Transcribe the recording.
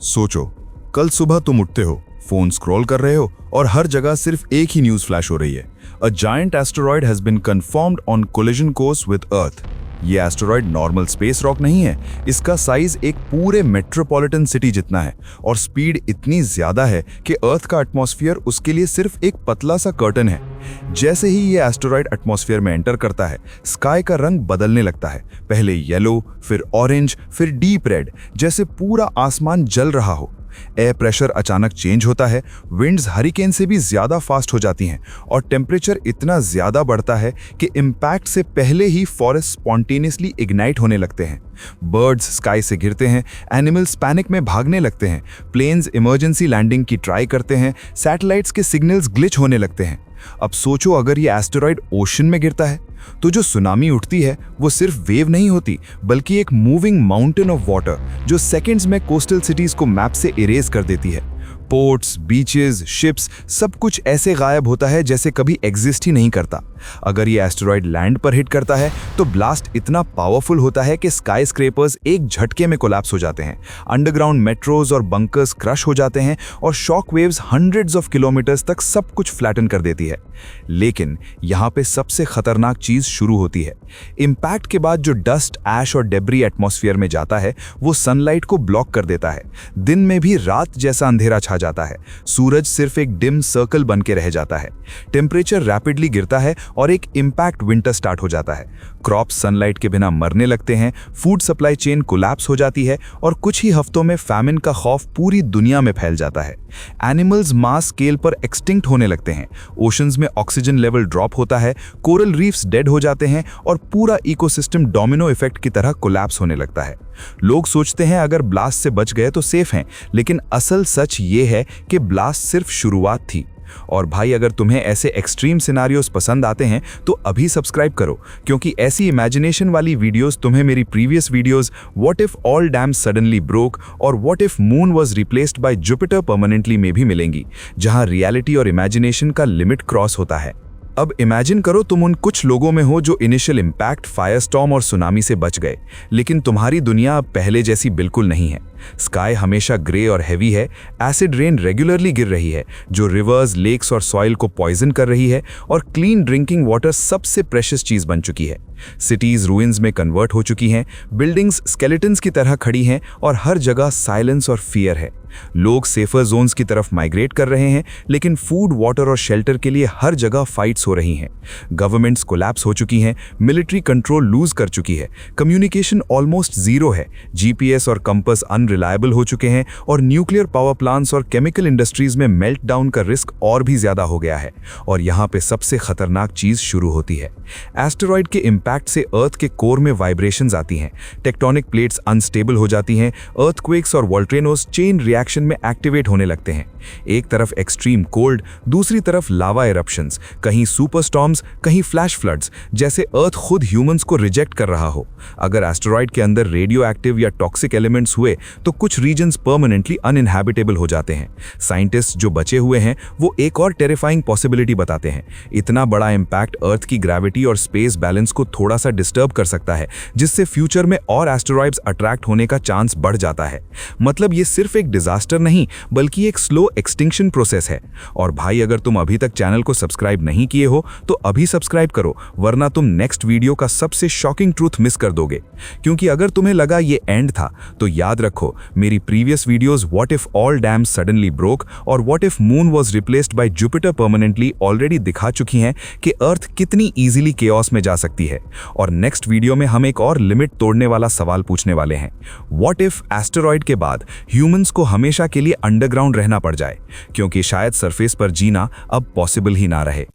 सोचो, कल सुबह तुम उठते हो, फोन स्क्रॉल कर रहे हो और हर जगह सिर्फ एक ही न्यूज फ्लैश हो रही है। A giant asteroid has been confirmed on collision course with earth. ये एस्टेरॉयड नॉर्मल स्पेस रॉक नहीं है, इसका साइज एक पूरे मेट्रोपॉलिटन सिटी जितना है और स्पीड इतनी ज्यादा है कि अर्थ का एटमॉस्फेयर उसके लिए सिर्फ एक पतला सा कर्टन है। जैसे ही ये एस्टेरॉयड एटमॉस्फेयर में एंटर करता है, स्काई का रंग बदलने लगता है, पहले येलो, फिर ऑरेंज, फिर डीप रेड, जैसे पूरा आसमान जल रहा हो। एयर प्रेशर अचानक चेंज होता है, विंड्स हरिकेन से भी ज्यादा फास्ट हो जाती हैं और टेम्परेचर इतना ज्यादा बढ़ता है कि इम्पैक्ट से पहले ही फॉरेस्ट स्पॉन्टेनियसली इग्नाइट होने लगते हैं। बर्ड्स स्काई से गिरते हैं, एनिमल्स पैनिक में भागने लगते हैं, प्लेन्स इमरजेंसी लैंडिंग की ट्राई करते हैं, सैटेलाइट्स के सिग्नल्स ग्लिच होने लगते हैं। अब सोचो, अगर ये एस्टेरॉयड ओशन में गिरता है तो जो सुनामी उठती है वो सिर्फ वेव नहीं होती, बल्कि एक मूविंग माउंटेन ऑफ वाटर जो सेकंड्स में कोस्टल सिटीज को मैप से इरेज कर देती है। पोर्ट्स, बीचेस, शिप्स, सब कुछ ऐसे गायब होता है जैसे कभी एग्जिस्ट ही नहीं करता। अगर ये एस्टेरॉयड लैंड पर हिट करता है तो ब्लास्ट इतना पावरफुल होता है कि स्काई स्क्रेपर्स एक झटके में कोलैप्स हो जाते हैं, अंडरग्राउंड मेट्रोज और बंकर्स क्रश हो जाते हैं और shock waves hundreds of kilometres तक सब कुछ फ्लैटन कर देती है। लेकिन यहाँ पे सबसे खतरनाक चीज शुरू होती है। इम्पैक्ट के बाद जो डस्ट, ऐश और डेब्री एटमॉस्फेयर में जाता है वो सनलाइट को ब्लॉक कर देता है। दिन में भी रात जैसा अंधेरा छा जाता है, सूरज सिर्फ एक डिम सर्कल बन के रह जाता है, टेम्परेचर रैपिडली गिरता है और एक इम्पैक्ट विंटर स्टार्ट हो जाता है। क्रॉप्स सनलाइट के बिना मरने लगते हैं, फूड सप्लाई चेन कोलैप्स हो जाती है और कुछ ही हफ्तों में फैमिन का खौफ पूरी दुनिया में फैल जाता है। एनिमल्स मास स्केल पर एक्सटिंक्ट होने लगते हैं, ओशंस में ऑक्सीजन लेवल ड्रॉप होता है, कोरल रीफ्स डेड हो जाते हैं और पूरा इकोसिस्टम डोमिनो इफेक्ट की तरह कोलैप्स होने लगता है। लोग सोचते हैं अगर ब्लास्ट से बच गए तो सेफ हैं, लेकिन असल सच ये है कि ब्लास्ट सिर्फ शुरुआत थी। और भाई, अगर तुम्हें ऐसे एक्सट्रीम सिनारियोज पसंद आते हैं तो अभी सब्सक्राइब करो, क्योंकि ऐसी इमेजिनेशन वाली वीडियोस तुम्हें मेरी previous videos what if all dams suddenly broke और what if moon was replaced by Jupiter permanently में भी मिलेंगी, जहां रियलिटी और इमेजिनेशन का लिमिट क्रॉस होता है। अब इमेजिन करो तुम उन कुछ लोगों में हो जो इनिशियल इम्पैक्ट, फायरस्टॉर्म और सुनामी से बच गए, लेकिन तुम्हारी दुनिया अब पहले जैसी बिल्कुल नहीं है। स्काई हमेशा ग्रे और हैवी है, एसिड रेन रेगुलरली गिर रही है जो रिवर्स, लेक्स और सॉइल को पॉइजन कर रही है और क्लीन ड्रिंकिंग वाटर सबसे प्रेशियस चीज बन चुकी है। सिटीज रूइंस में कन्वर्ट हो चुकी हैं, बिल्डिंग्स स्केलेटन्स की तरह खड़ी हैं और हर जगह साइलेंस और फियर है। लोग सेफर जोन्स की तरफ माइग्रेट कर रहे हैं, लेकिन फूड, वाटर और शेल्टर के लिए हर जगह फाइट्स हो रही हैं। गवर्नमेंट्स कोलैप्स हो चुकी हैं, मिलिट्री कंट्रोल लूज कर चुकी है, कम्युनिकेशन ऑलमोस्ट जीरो है, जीपीएस और कंपास अनरिलायबल हो चुके हैं और न्यूक्लियर पावर प्लांट्स और केमिकल इंडस्ट्रीज में मेल्ट डाउन का रिस्क और भी ज्यादा हो गया है। और यहाँ पे सबसे खतरनाक चीज शुरू होती है। एस्टेरॉयड के इम्पैक्ट से अर्थ के कोर में वाइब्रेशंस आती हैं, टेक्टोनिक प्लेट्स अनस्टेबल हो जाती हैं, अर्थक्वेक्स और वोल्केनोस चेन रिएक्शन में एक्टिवेट होने लगते हैं। एक तरफ एक्सट्रीम कोल्ड, दूसरी तरफ लावा इरप्शंस, कहीं सुपर स्टॉर्म्स, कहीं फ्लैश फ्लड्स, जैसे अर्थ खुद ह्यूमंस को रिजेक्ट कर रहा हो। अगर एस्टेरॉयड के अंदर रेडियो एक्टिव या टॉक्सिक एलिमेंट्स हुए तो कुछ रीजन्स परमानेंटली अनइनहैबिटेबल हो जाते हैं। साइंटिस्ट जो बचे हुए हैं वो एक और टेरिफाइंग पॉसिबिलिटी बताते हैं। इतना बड़ा इम्पैक्ट अर्थ की ग्रेविटी और स्पेस बैलेंस को थोड़ा सा डिस्टर्ब कर सकता है, जिससे फ्यूचर में और एस्टेरॉयड्स अट्रैक्ट होने का चांस बढ़ जाता है। मतलब ये सिर्फ एक डिजास्टर नहीं, बल्कि एक स्लो एक्सटिंक्शन प्रोसेस है। और भाई, अगर तुम अभी तक चैनल को सब्सक्राइब नहीं किए हो तो अभी सब्सक्राइब करो, वरना तुम नेक्स्ट वीडियो का सबसे शॉकिंग ट्रूथ मिस कर दोगे। क्योंकि अगर तुम्हें लगा ये एंड था तो याद रखो, मेरी previous videos what if all dams suddenly broke और what if moon was replaced by Jupiter permanently already दिखा चुकी हैं कि अर्थ कितनी इजीली केओस में जा सकती है। और नेक्स्ट वीडियो में हम एक और लिमिट तोड़ने वाला सवाल पूछने वाले हैं। व्हाट इफ एस्टेरॉयड के बाद ह्यूमंस को हमेशा के लिए अंडरग्राउंड रहना पड़ जाए, क्योंकि शायद सरफेस पर जीना अब पॉसिबल ही ना रहे।